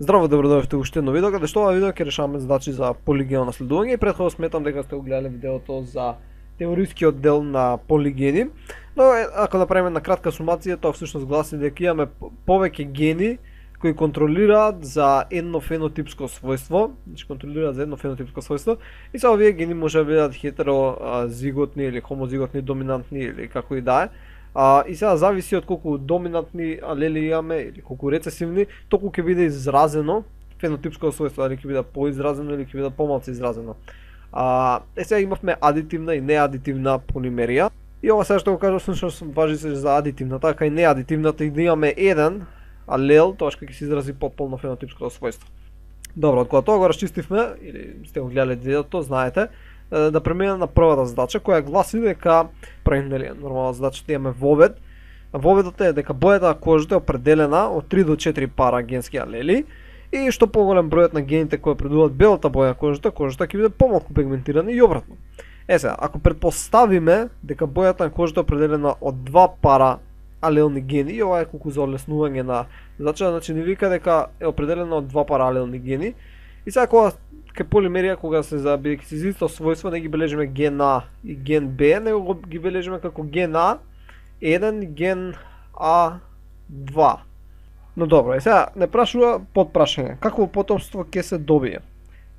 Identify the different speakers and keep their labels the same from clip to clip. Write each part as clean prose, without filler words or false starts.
Speaker 1: Здраво, добродојавте уште едно видео, каде што ова видео ќе решаваме задачи за полигено наследување и претходно сметам дека сте го гледале видеото за теоријскиот дел на полигени. Но ако направиме на кратка сумација, тоа всушност гласи дека имаме повеќе гени кои контролираат за едно фенотипско својство, значи контролираат за едно фенотипско својство, и са овие гени може да бидат хетерозиготни или хомозиготни, доминантни или како и да е. И сега зависи од колку доминантни алели имаме или колку рецесивни, толку ќе биде изразено фенотипско својство, дали ќе биде поизразено или ќе биде помалку изразено. Сега имавме адитивна и неадитивна полимерија. И ова сега што го кажам всушност важи се за адитивната, така и неадитивната, и да имаме еден алел, тоа ќе се изрази потполно фенотипското својство. Добро, кога тоа го расчистивме, или сте го гледале видеото, знаете, да преминеме на првата задача, која гласи дека правиме нормална задача, имаме вовед. Воведот е дека бојата на кожата е определена од 3 до 4 пара генски алели, и што поголем бројот на гените кои определуваат белата боја на кожата ќе биде помалку пигментирана и обратно. Сега, ако предпоставиме дека бојата на кожата е определена од 2 пара алелни гени, и ова е колку за олеснување на задача, значи ни вика дека е определена од 2 пара алелни гени. И сега кога кај полимерија, кога се бидејќи се исто својство, не ги бележиме ген А и ген Б, него ги бележиме како ген А1 и ген А2. Но добро, сега не прашува подпрашање. Какво потомство ќе се добие?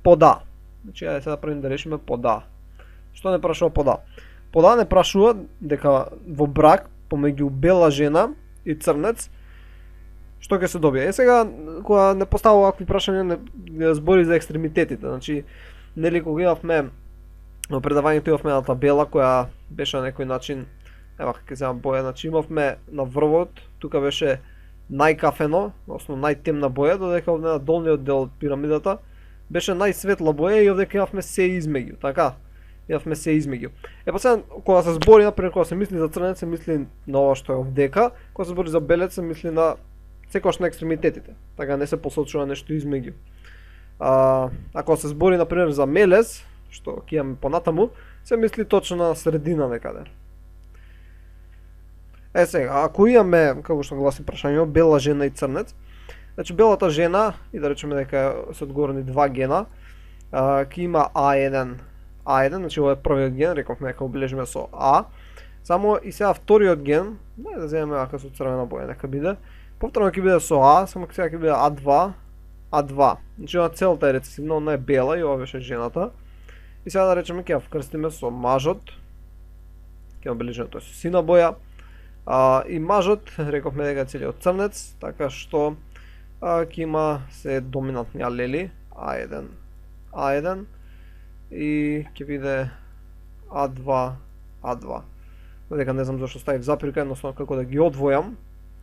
Speaker 1: Под А. Значи, ајде сега првим да решиме под А. Што не прашува под А? Под А не прашува дека во брак помеѓу бела жена и црнец што ќе се добие. Сега, кога не поставува вакви прашања, не збори за екстремитетите. Значи, нели кога имавме во предавањето имавме една табела која беше на некој начин, ева ќе земам боја, значи имавме на врвот, тука беше најкафено, односно најтемна боја, додека овде на долниот дел од пирамидата беше најсветла боја и овде имавме се измеѓу, така? Имавме се измеѓу. Па сега, кога се збори, например, кога се мисли за црнец, се мисли на ова што е овдека, кога се збори за белец, се мисли на секојаш на екстремитетите, така не се посочува нешто измеѓу. Ако се збори, например, за мелез, што ќе имаме понатаму, се мисли точно на средина некаде. Сега, ако имаме, како што гласи прашањето, бела жена и црнец, значи белата жена, и да речеме дека се одговорни 2 гена, ќе има А1, значи ова е првиот ген, рековме дека обележиме со А, само и сега вториот ген, да земеме ака со црвена боја, нека биде, повторно ќе биде со А, само сега ќе биде А2. Значи она целата е рецесивна, она е бела и ова беше жената. И сега да речеме ќе ја вкрстиме со мажот, ќе обележиме тој со сина боја. И мажот, рековме дека е целиот црнец, така што ќе има се доминантни алели, А1 и ќе биде А2. Дека не знам зашто ставив запирка, едноставно како да ги одвојам,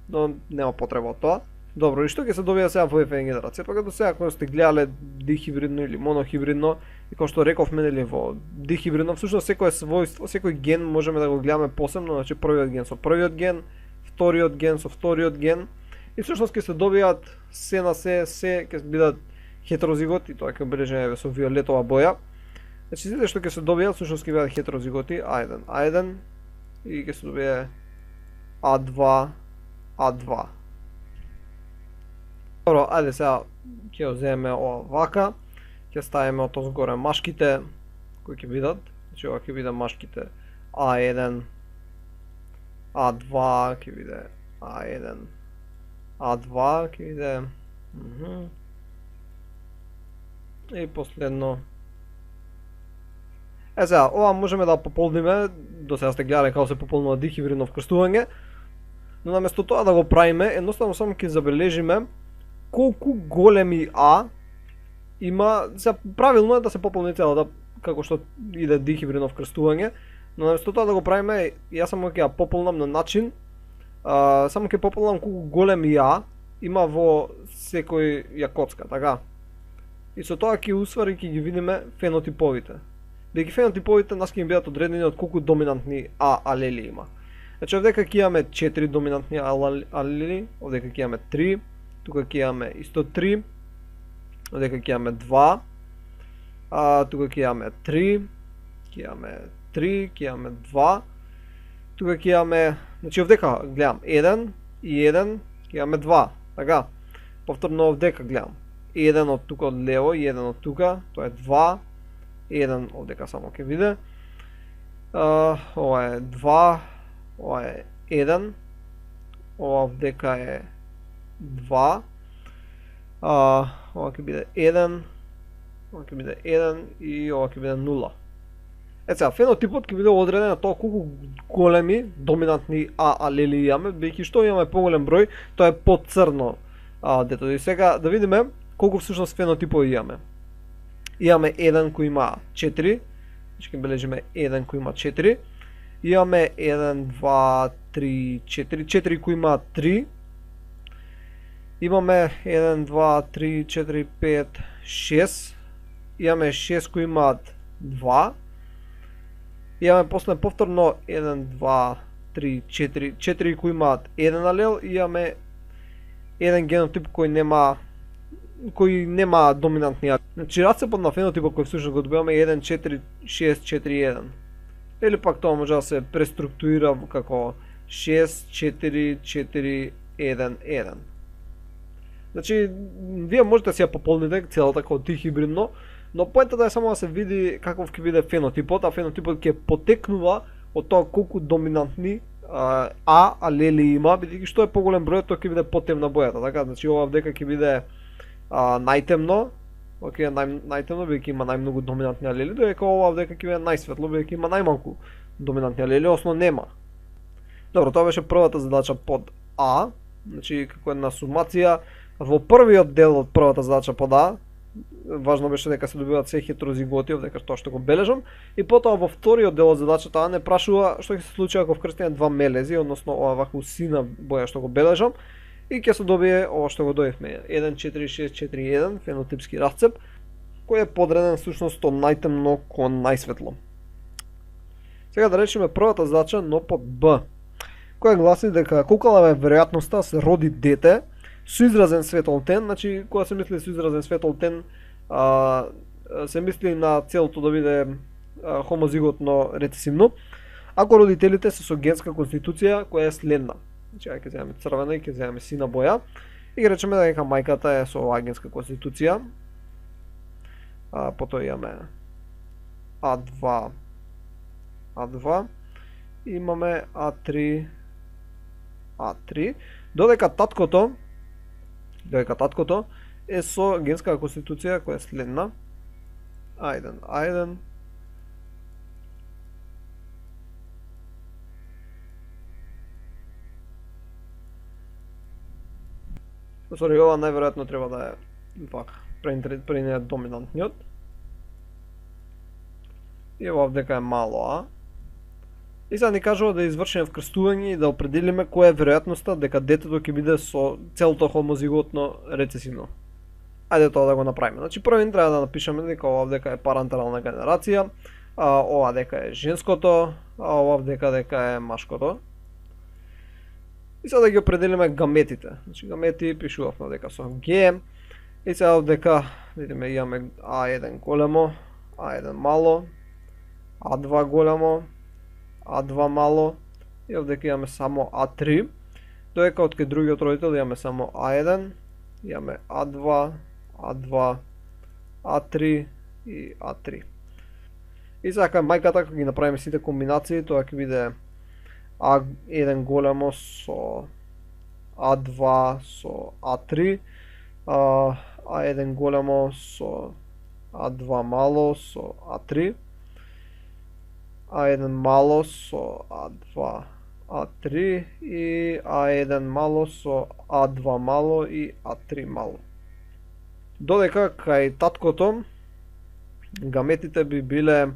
Speaker 1: но нема потреба од тоа. Добро, и што ќе се добија сега во ефен генерација? Па като сега кога сте гледале дихибридно или монохибридно, и како што рековме, нели, во дихибридно, всушност секое својство, секој ген можеме да го гледаме посебно, значи првиот ген со првиот ген, вториот ген со вториот ген, и всушност ќе се добијат се на се ќе бидат хетерозиготи, тоа ќе обележиме со виолетова боја. Значи сите што ќе се добијат всушност ќе бидат хетерозиготи, А1 и ќе се добие А2. Добро, ајде сега ќе го земеме ова вака, ќе ставиме од озгоре машките кои ќе бидат, значи ова ќе биде машките А1, А2, ќе биде А1, А2, ќе биде и последно. Сега, ова можеме да пополниме, до сега сте гледале како се пополнува дихибридно вкрстување, но наместо тоа да го правиме, едноставно само ќе забележиме колку големи А има. Сега правилно е да се пополни целата, како што иде дихибридно вкрстување, но наместо тоа да го правиме, јас само ќе ја пополнам на начин, само ќе пополнам колку големи А има во секоја коцка, така? И со тоа ќе усвари, ќе ги видиме фенотиповите. Бидејќи фенотиповите нас ќе им бидат одредени од колку доминантни А алели има. Значи овдека ќе имаме 4 доминантни алели, овдека ќе имаме 3, тука ќе имаме исто 3, овдека ќе имаме 2, тука ќе имаме 3, ќе имаме 3, ќе имаме 2, тука ќе имаме, значи овдека гледам 1 и 1, ќе имаме 2, така? Повторно овдека гледам 1 од тука од лево и 1 од тука, тоа е 2, 1 овдека само ќе биде. Ова е 2, ова е 1, ова овдека е 2, ова ќе биде 1, ова ќе биде 1 и ова ќе биде 0. Сега, фенотипот ќе биде одреден на тоа колку големи доминантни А алели имаме, бидејќи што имаме поголем број, тоа е поцрно дето. И сега да видиме колку всушност фенотипови имаме. Имаме 1 кој има 4, значи ќе бележиме 1 кој има 4. Имаме 1, 2, 3, 4, 4 кој има 3. Имаме 1, 2, 3, 4, 5, 6. Имаме 6 кои имаат 2. Имаме после повторно 1, 2, 3, 4, 4 кои имаат 1 алел и имаме еден генотип кој нема доминантни алели. Значи рацепот на фенотипот кој всушност го добиваме е 1, 4, 6, 4, 1. Или пак тоа може да се преструктурира како 6, 4, 4, 1, 1. Значи, вие можете да си ја пополните целата како хибридно, но поентата е само да се види каков ќе биде фенотипот, а фенотипот ќе потекнува од тоа колку доминантни алели има, бидејќи што е поголем бројот, тоа ќе биде потемна бојата, така? Значи ова вдека ќе биде најтемно, окей, најтемно бидејќи има најмногу доминантни алели, додека ова вдека ќе биде најсветло бидејќи има најмалку доминантни алели, осно нема. Добро, тоа беше првата задача под А, значи како една сумација. Во првиот дел од првата задача под А, важно беше дека се добиваат се хетерозиготи, дека тоа што го бележам, и потоа во вториот дел од задачата А не прашува што ќе се случи ако вкрстиме два мелези, односно ова вака сина боја што го бележам, и ќе се добие ова што го дојавме, 1, 4, 6, 4, 1, фенотипски расцеп, кој е подреден всушност од најтемно кон најсветло. Сега да речеме првата задача, но под Б, која гласи дека колкава е веројатноста да се роди дете со изразен светол тен. Значи кога се мисли со изразен светол тен, се мисли на целото да биде хомозиготно рецесивно, ако родителите се со генска конституција која е следна. Значи ќе земеме црвена и ќе земеме сина боја и ќе речеме дека мајката е со оваа генска конституција. Потоа имаме А2, имаме А3, додека таткото е со генска конституција која е следна. А1, Сори, ова најверојатно треба да е вака, пренет доминантниот. И ова вдека е мало А. И сега ни кажува да извршиме вкрстување и да определиме која е веројатноста дека детето ќе биде со целото хомозиготно рецесивно. Ајде тоа да го направиме. Значи првин треба да напишеме дека ова вдека е парентерална генерација, ова дека е женското, а ова дека е машкото. И сега да ги определиме гаметите. Значи гамети пишувавме дека со Г. И сега дека видиме имаме А1 големо, А1 мало, А2 големо, А2 мало и овдека имаме само А3, додека од кај другиот родител имаме само А1, имаме А2, А2, А3 и А3. И сега кај мајката, кога ги направиме сите комбинации, тоа ќе биде А1 големо со А2 со А3, А1 големо со А2 мало со А3, А1 мало со А2, А3 и А1 мало со А2 мало и А3 мало. Додека кај таткото гаметите би биле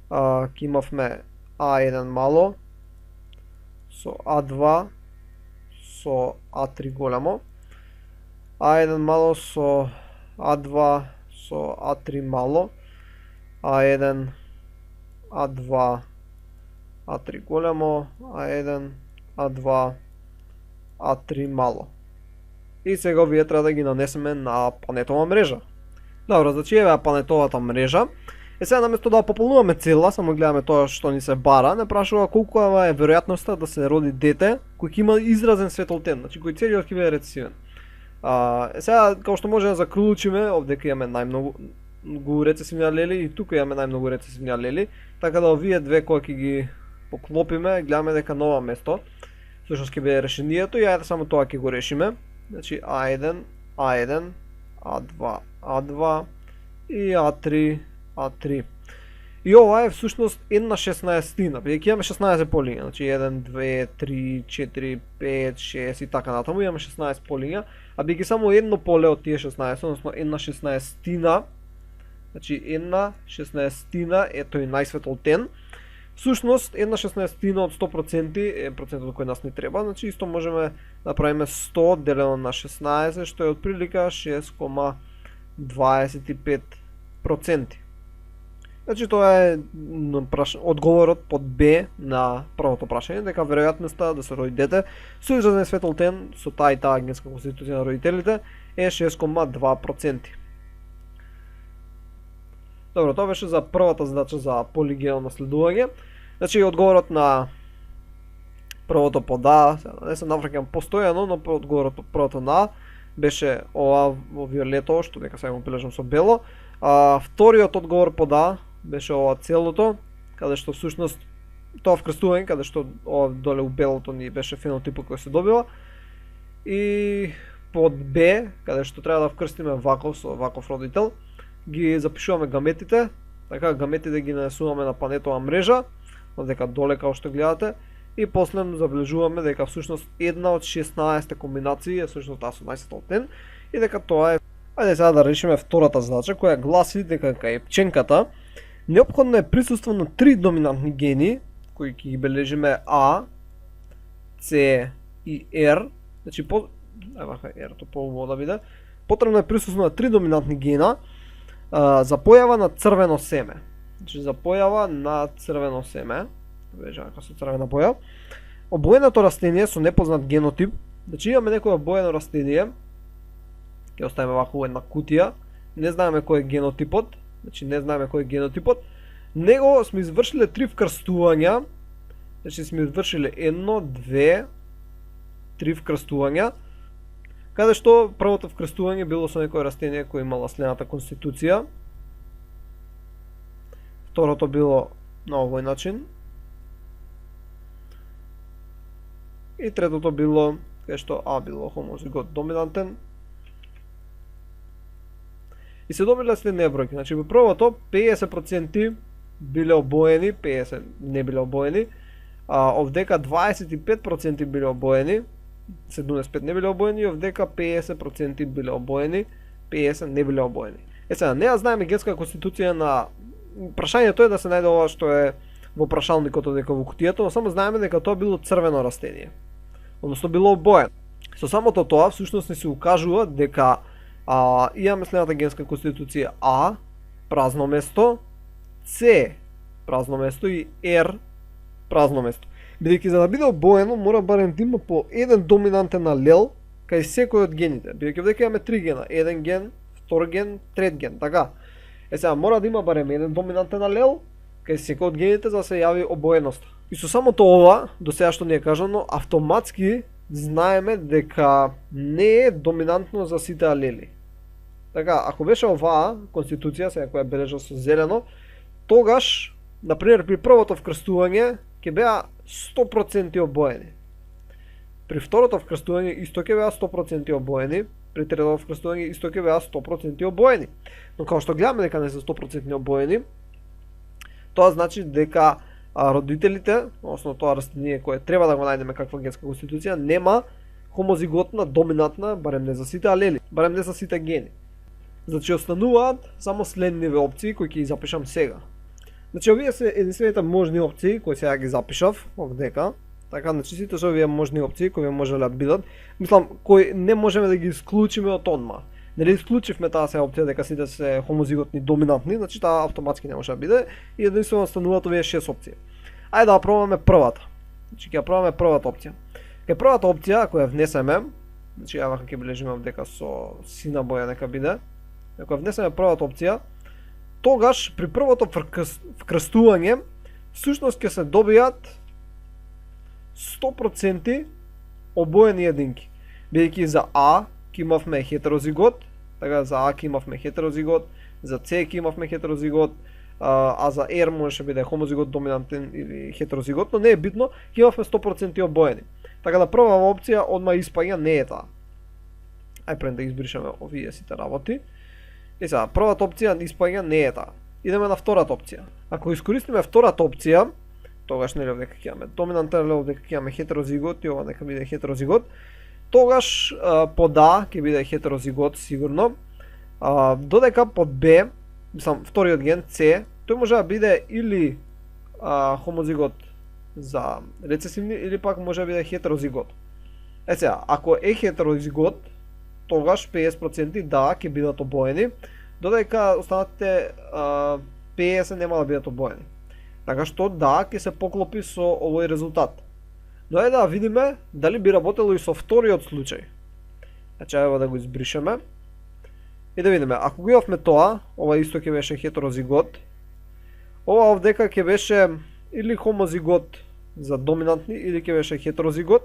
Speaker 1: ќе имавме А1 мало со А2 со А3 големо, А1 мало со А2 со А3 мало, А1 А2 А3 големо, А1 А2 А3 мало. И сега овие треба да ги нанесеме на планетова мрежа. Добро, значи еве планетовата мрежа. Е сега наместо да пополнуваме цела, само гледаме тоа што ни се бара, не прашува колку е веројатноста да се роди дете кој ќе има изразен светол тен, значи кој целиот ќе биде рецесивен. Сега, како што може да заклучиме, овдека имаме најмногу рецесивни алели и тука имаме најмногу рецесивни алели, така да овие две кои ќе ги поклопиме, гледаме дека нова место всушност ќе биде решението и ајде само тоа ќе го решиме. Значи A1, A1, A2, A2 и A3, A3. И ова е всушност 1/16, бидејќи имаме 16 полиња, значи 1, 2, 3, 4, 5, 6 и така натаму, имаме 16 полиња, а бидејќи само едно поле од тие 16, односно 1/16, значи 1/16 е тој најсветол тен. Всушност 1/16 од 100% е процентот кој нас ни треба, значи исто можеме да правиме 100 делено на 16, што е отприлика 6,25%. Значи тоа е одговорот под Б на првото прашање, дека веројатноста да се роди дете со изразен светол тен со таа и таа генска конституција на родителите е 6,2%. Добро, тоа беше за првата задача за полигено наследување. Значи одговорот на првото под А, не се навраќам постојано, но одговорот под првото на беше ова во виолето, што дека сега го бележам со бело. Вториот одговор под А беше ова целото, каде што всушност тоа вкрстување, каде што ова доле у белото ни беше фенотипот кој се добива. И под Б, каде што треба да вкрстиме ваков со ваков родител, ги запишуваме гаметите, така гаметите ги нанесуваме на панетова мрежа, дека доле како што гледате, и после забележуваме дека всушност една од 16 комбинации е всушност таа со најсветол тен и дека тоа е. Ајде сега да решиме втората задача, која гласи дека кај пченката неопходно е присуство на 3 доминантни гени, кои ќе ги бележиме А, С и Р, значи R-то по-убаво да биде. Потребно е присуство на 3 доминантни гена за појава на црвено семе. Значи за појава на црвено семе, вежа со црвена боја. Обоеното растение со непознат генотип, значи имаме некој обоено растение, ќе оставиме вака во една кутија, не знаеме кој е генотипот, значи не знаеме кој е генотипот, него сме извршиле 3 вкрстувања, значи сме извршиле 1, 2, 3 вкрстувања, каде што првото вкрстување било со некој растение кој имало следната конституција, второто било на овој начин, и третото било каде што А било хомозигот доминантен. И се добиле следнија бројки. Значи во првото 50% биле обоени, 50 не биле обоени, овдека 25% биле обоени, 75 не биле обоени, и овдека 50% биле обоени, 50 не биле обоени. Сега, не ја знаеме генска конституција на прашањето е да се најде ова што е во прашалникот дека во кутијата, но само знаеме дека тоа било црвено растение. Односно било обоено. Со самото тоа всушност не се укажува дека имаме следната генска конституција А, празно место, С, празно место и Р, празно место. Бидејќи за да биде обоено мора барем да има по еден доминантен алел кај секој од гените. Бидејќи овдека имаме 3 гена, еден ген, втор ген, трет ген, така. Сега мора да има барем еден доминантен алел кај секој од гените за да се јави обоеноста. И со самото ова, до сега што ни е кажано, автоматски знаеме дека не е доминантно за сите алели. Така, ако беше оваа конституција, сега која бележа со зелено, тогаш, например, при првото вкрстување ќе беа 100% обоени. При второто вкрстување исто ќе беа 100% обоени, при третото вкрстување исто ќе беа 100% обоени. Но како што гледаме дека не се 100% обоени, тоа значи дека родителите, односно тоа растение кое треба да го најдеме каква генска конституција, нема хомозиготна, доминантна, барем не за сите алели, барем не за сите гени. Значи остануваат само следниве опции кои ќе ги запишам сега. Значи овие се единствените можни опции кои сега ги запишав овдека. Така, значи сите се овие можни опции кои можеле да бидат, мислам кои не можеме да ги исклучиме од одма. Нели исклучивме таа се опција дека сите се хомозиготни доминантни, значи таа автоматски не може да биде и единствено остануваат овие 6 опции. Ајде да пробаме првата. Значи ќе пробаме првата опција. Кај првата опција која внесеме, значи ја вака ќе бележиме овдека со сина боја нека биде. Ако внесеме првата опција, тогаш при првото вкрстување всушност ќе се добијат 100% обоени единки. Бидејќи за А ќе имавме хетерозигот, така за А ќе имавме хетерозигот, за С ќе имавме хетерозигот, а за R можеше биде хомозигот доминантен или хетерозигот, но не е битно, ќе имавме 100% обоени. Така да првава опција одма испаѓа не е таа. Ај пред да избришеме овие сите работи. И сега, првата опција испаѓа не е таа. Идеме на втората опција. Ако искористиме втората опција, тогаш нели овде ќе имаме доминантен, овде ќе имаме хетерозигот и ова нека биде хетерозигот, тогаш под А ќе биде хетерозигот сигурно, додека под Б, мислам вториот ген С, тој може да биде или хомозигот за рецесивни или пак може да биде хетерозигот. Сега, ако е хетерозигот, тогаш 50% да ќе бидат обоени, додека останатите 50 нема да бидат обоени. Така што да ќе се поклопи со овој резултат. Но е да видиме дали би работело и со вториот случај. Значи ево да го избришеме. И да видиме, ако го имавме тоа, ова исто ќе беше хетерозигот. Ова овдека ќе беше или хомозигот за доминантни или ќе беше хетерозигот,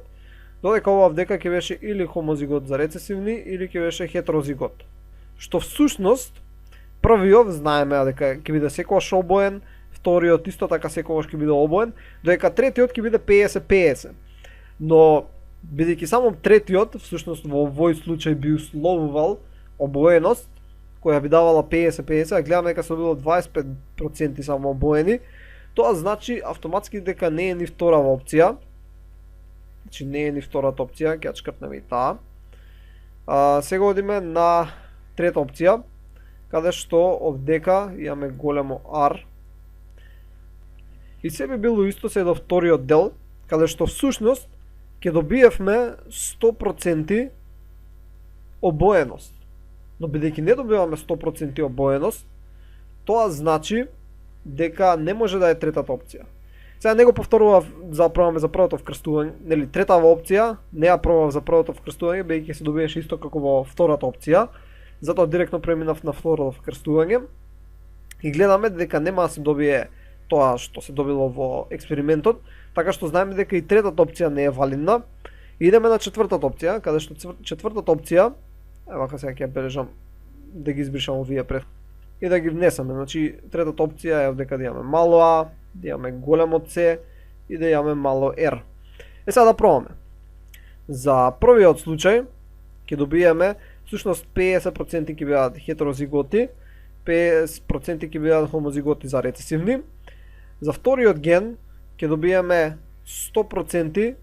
Speaker 1: додека ова овдека ќе беше или хомозигот за рецесивни или ќе беше хетерозигот. Што всушност првиот знаеме дека ќе биде секогаш обоен, вториот исто така секогаш ќе биде обоен, додека третиот ќе биде 50-50. Но бидејќи само третиот всушност во овој случај би условувал обоеност, која би давала 50-50, а гледаме дека се било 25% само обоени, тоа значи автоматски дека не е ни вторава опција. Значи не е ни втората опција, ќе ја чкртнеме и таа. Сега одиме на трета опција, каде што овдека имаме големо R. И се би било исто се до вториот дел, каде што всушност ќе добиевме 100% обоеност. Но бидејќи не добиваме 100% обоеност, тоа значи дека не може да е третата опција. Сега не го повторував за пробаме за првото вкрстување, нели третава опција не ја пробав за првото вкрстување, бидејќи се добиеше исто како во втората опција, затоа директно преминав на второто вкрстување и гледаме дека нема да се добие тоа што се добило во експериментот, така што знаеме дека и третата опција не е валидна. Идеме на четвртата опција, каде што четвртата опција, вака сега ќе ја бележам да ги избришам овие пред и да ги внесеме. Значи третата опција е овдека да имаме мало А, да имаме големо С и да имаме мало R. Сега да пробаме. За првиот случај ќе добиеме всушност 50% ќе бидат хетерозиготи, 50% ќе бидат хомозиготи за рецесивни. За вториот ген ќе добиеме 100%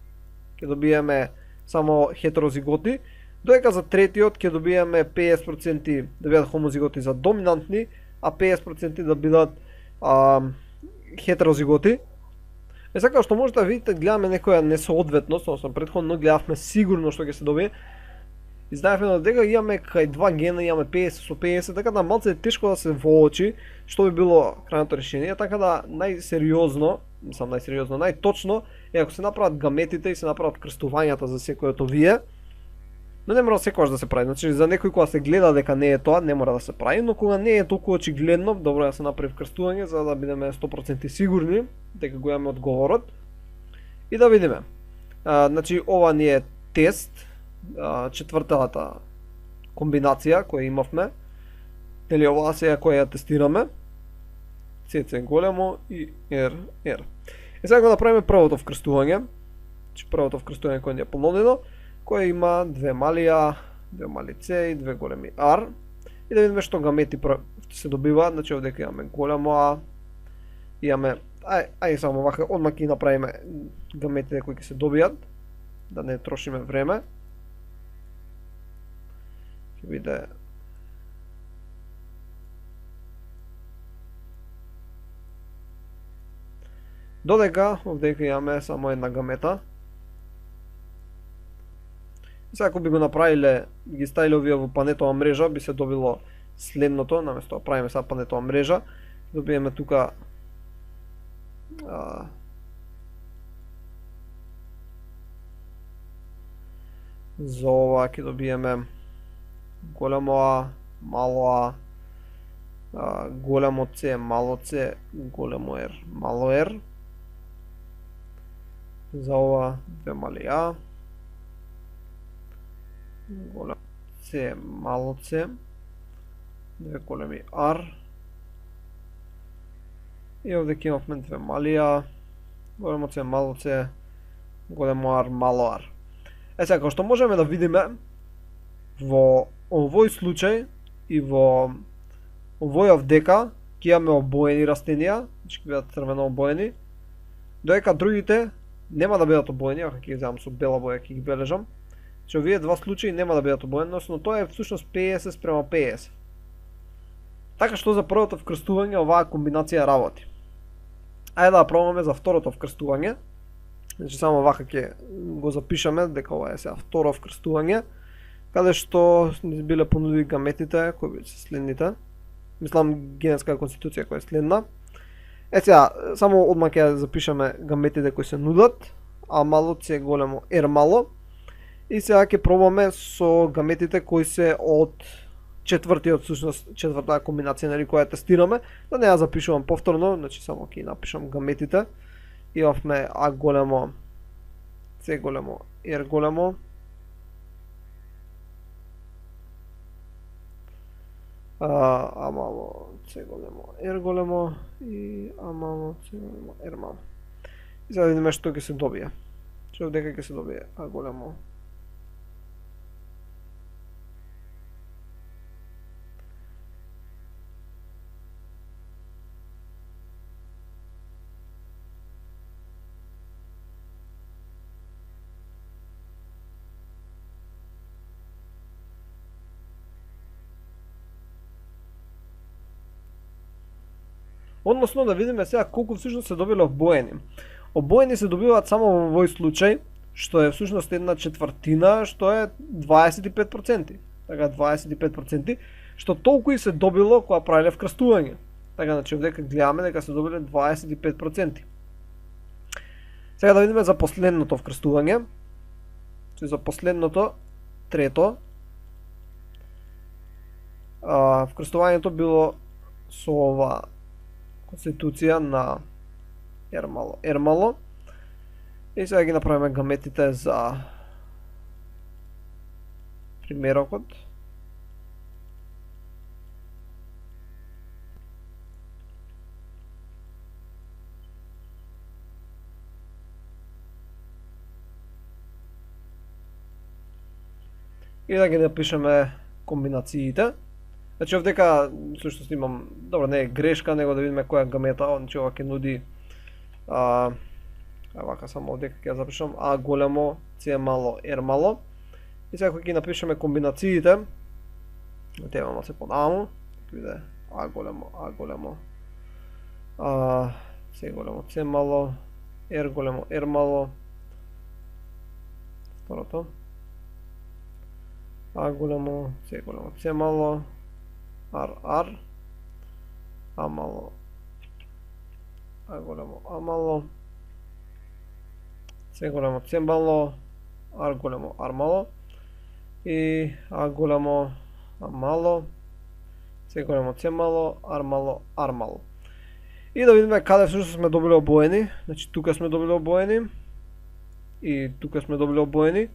Speaker 1: ќе добиеме само хетерозиготи, додека за третиот ќе добиеме 50% да бидат хомозиготи за доминантни, а 50% да бидат хетерозиготи. Сега што можете да видите, гледаме некоја несоодветност, односно претходно гледавме сигурно што ќе се добие. И знаевме дека имаме кај два гена, имаме 50 со 50, така да малце е тешко да се воочи што би било крајното решение, така да најсериозно, најточно е ако се направат гаметите и се направат крстувањата за секој од овие. Но не мора секогаш да се прави. Значи за некој кога се гледа дека не е тоа, не мора да се прави, но кога не е толку очигледно, добро е да се направи вкрстување за да бидеме 100% сигурни дека го имаме одговорот. И да видиме. Значи ова ни е тест, четвртата комбинација која имавме. Нели оваа сега која ја тестираме. CC големо и R. И сега го направиме првото вкрстување. Значи првото вкрстување кое ни е понудено, која има две мали А, две мали С и две големи R. И да видиме што гамети се добива. Значи овдека имаме големо А, имаме ај само вака одма ќе направиме гаметите кои ќе се добијат, да не трошиме време. Ќе биде додека овдека имаме само една гамета. Сега ако би го направиле, ги ставиле овие во панетова мрежа, би се добило следното, наместо да правиме сега панетова мрежа, добиеме тука за ова ќе добиеме големо А, мало А, големо С, мало С, големо R, мало R. За ова две мали А, големо С е мало С, две големи R, и овде ќе имавме две мали А, големо С, мало С, големо R, мало R. Сега, како што можеме да видиме, во овој случај и во овојов дека ќе имаме обоени растенија, значи ќе бидат црвено обоени, додека другите нема да бидат обоени, ако ќе ги земам со бела боја ќе ги бележам. Значи овие два случаи нема да бидат обоени, но тоа е всушност 50 спрема 50. Така што за првото вкрстување оваа комбинација работи. Ајде да пробаме за второто вкрстување. Значи само вака ќе го запишеме дека ова е сега второ вкрстување, каде што ни биле понудени гаметите кои се следните. Мислам генетска конституција која е следна. Сега само одма ќе запишеме гаметите кои се нудат, А мало С големо R мало. И сега ќе пробаме со гаметите кои се од четвртиот, всушност четвртата комбинација, нели, која тестираме, да не ја запишувам повторно, значи само ќе напишам гаметите. Имавме А големо, С големо, R големо. А мало, С големо, R големо и А мало, С големо, R мало. И сега да видиме што ќе се добие. Што дека ќе се добие А големо. Односно да видиме сега колку всушност се добиле обоени. Обоени се добиваат само во овој случај, што е всушност една четвртина, што е 25%. Така 25%, што толку и се добило кога правиле вкрстување. Така, значи овдека гледаме дека се добиле 25%. Сега да видиме за последното вкрстување. Значи за последното, трето, вкрстувањето било со ова конституција на R мало, R мало. И сега ги направиме гаметите за примерокот. И да ги напишеме комбинациите. Значи овдека всушност имам, добро, не е грешка, него да видиме која гамета, значи ова ќе нуди вака само овдека ќе ја запишам А големо, С мало, R мало. И сега кога ги напишеме комбинациите, отиваме се понаму, ќе биде А големо, С големо, С мало, R големо, R мало. Второто. А големо, С големо, С мало, R, А мало, А големо, А мало, С големо, С мало, R големо, R мало и А големо, А мало, С големо, С мало, R мало, R мало. И да видиме каде всушност сме добили обоени. Значи тука сме добили обоени и тука сме добили обоени,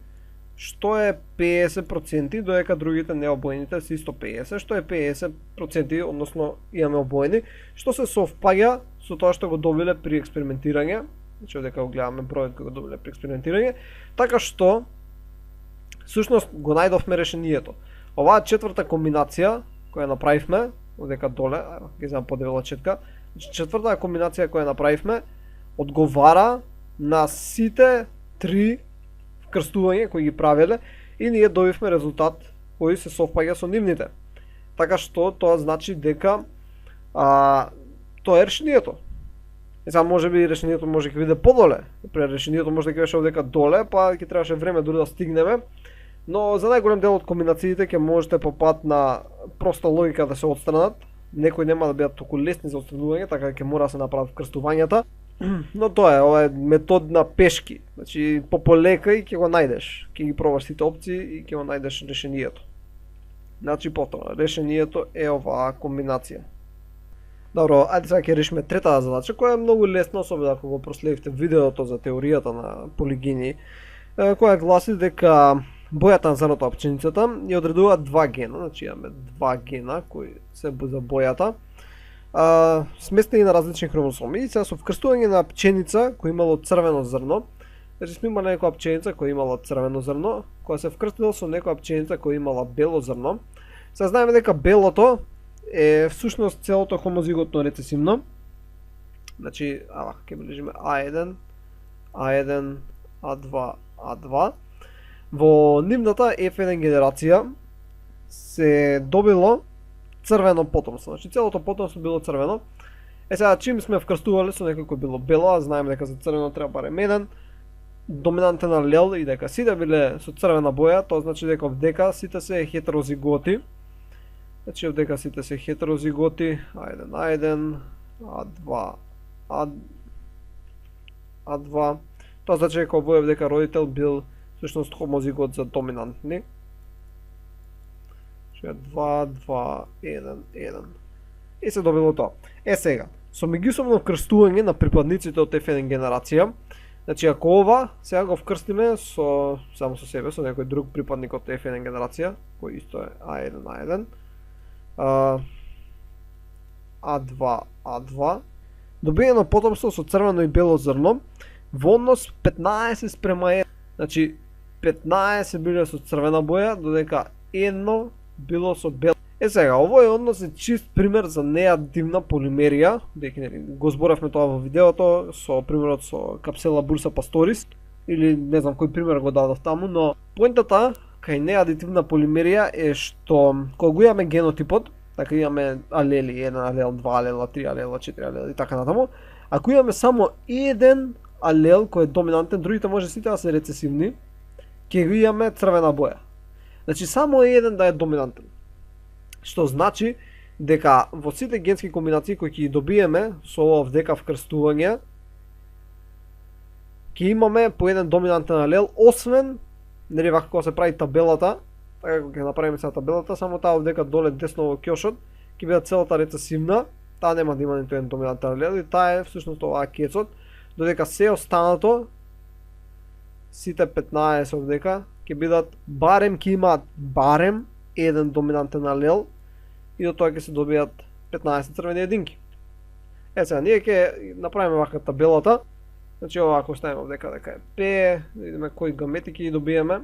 Speaker 1: што е 50%, додека другите необоените се исто 50, што е 50%, односно имаме обоени, што се совпаѓа со тоа што го добиле при експериментирање. Значи овдека го гледаме бројот кој го добиле при експериментирање, така што всушност го најдовме решението. Оваа четврта комбинација која направивме, овдека доле, ги знам подевелачетка, значи четвртата комбинација која направивме одговара на сите три вкрстување кои ги правеле и ние добивме резултат кој се совпаѓа со нивните. Така што тоа значи дека тоа е решението. И сега можеби решението може ќе биде подоле. Например, решението може да ќе беше овдека доле, па ќе требаше време дури да стигнеме. Но за најголем дел од комбинациите ќе можете по пат на проста логика да се отстранат. Некои нема да бидат толку лесни за отстранување, така ќе мора да се направат вкрстувањата. Но тоа е, ова е метод на пешки. Значи полека и ќе го најдеш. Ќе ги пробаш сите опции и ќе го најдеш решението. Значи повторно, решението е оваа комбинација. Добро, ајде сега ќе решиме третата задача, која е многу лесна, особено ако го проследивте видеото за теоријата на полигини, која гласи дека бојата на зрното на пченицата и одредуваат два гена, значи имаме два гена кои се за бојата, сместени на различни хромосоми. И сега со вкрстување на пченица која имало црвено зрно, значи сме имали некоја пченица која имала црвено зрно, која се вкрстила со некоја пченица која имала бело зрно. Сега знаеме дека белото е всушност целото хомозиготно рецесивно. Значи, ќе бележиме А1, А1, А2, А2. Во нивната F1 генерација се добило црвено потомство. Значи целото потомство било црвено. Сега чим сме вкрстувале со некој кој било бело, а знаеме дека за црвено треба барем еден доминантен алел и дека сите биле со црвена боја, тоа значи дека овдека сите се хетерозиготи. Значи овдека сите се хетерозиготи, А1, А1, А2, А2. Тоа значи дека овој овдека родител бил всушност хомозигот за доминантни. 2, 2, 1, 1. И се добило тоа. Сега, со меѓусобно вкрстување на припадниците од F1 генерација, значи ако ова сега го вкрстиме само со себе, со некој друг припадник од F1 генерација, кој исто е A1, A1, A2, A2, добиено потомство со црвено и бело зрно во однос 15:1. Значи 15 биле со црвена боја, додека едно било со бел. Сега, овој однос е чист пример за неадитивна полимерија, дека го зборавме тоа во видеото со примерот со капсела Bursa pastoris, или не знам кој пример го дадов таму, но поентата кај неадитивна полимерија е што кога го имаме генотипот, така имаме алели 1 алел, 2 алела, 3 алела, 4 алела и така натаму, ако имаме само еден алел кој е доминантен, другите може сите да се рецесивни, ќе го имаме црвена боја. Значи само еден да е доминантен. Што значи дека во сите генски комбинации кои ќе ги добиеме со ова овдека вкрстување, ќе имаме по еден доминантен алел, освен, нели вака кога се прави табелата, така кога ќе направиме сега табелата, само таа овдека доле десно во ќошот ќе биде целата рецесивна, таа нема да има ниту еден доминантен алел и таа е всушност оваа кецот, додека се останато, сите 15 овдека, ќе бидат барем ќе имаат барем еден доминантен алел и до тоа ќе се добијат 15 црвени единки. Сега ние ќе направиме вака табелата. Значи ова ако ставиме овдека дека е P, видиме кои гамети ќе ги добиеме.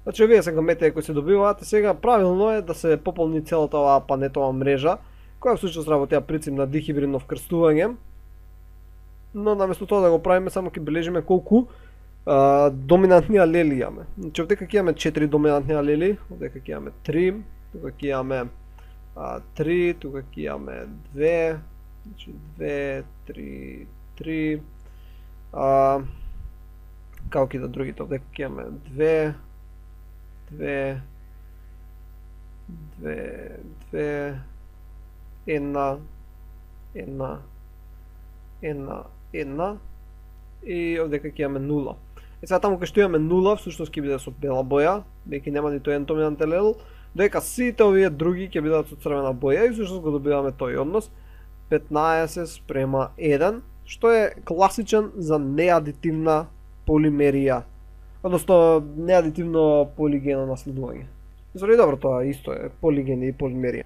Speaker 1: Значи овие се гамети кои се добиваат, сега правилно е да се пополни целата оваа панетова мрежа, која всушност работи принцип на дихибридно вкрстување. Но наместо тоа да го правиме, само ќе бележиме колку доминантни алели имаме. Значи овдека ќе имаме 4 доминантни алели, овдека ќе имаме 3, тука ќе имаме 3, тука ќе имаме 2, значи 2, 3, 3. Како ќе да другите, овдека ќе имаме 2, 2, 2, 2, 1, 1, 1, 1 и овдека ќе имаме 0. Сега таму кај што имаме 0, всушност ќе биде со бела боја, веќе нема ниту еден доминантен алел, додека сите овие други ќе бидат со црвена боја и всушност го добиваме тој однос 15:1, што е класичен за неадитивна полимерија, односно неадитивно полигено наследување. Зори добро, тоа исто е полигени и полимерија.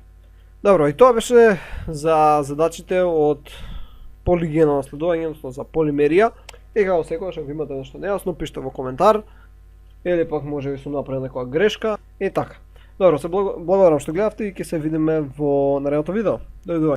Speaker 1: Добро, и тоа беше за задачите од полигено наследување, односно за полимерија. И како секогаш, ако имате нешто нејасно, пишете во коментар, или пак може би сум направил некоја грешка, и така. Добро, се благодарам што гледавте и ќе се видиме во наредното видео. Дојдување.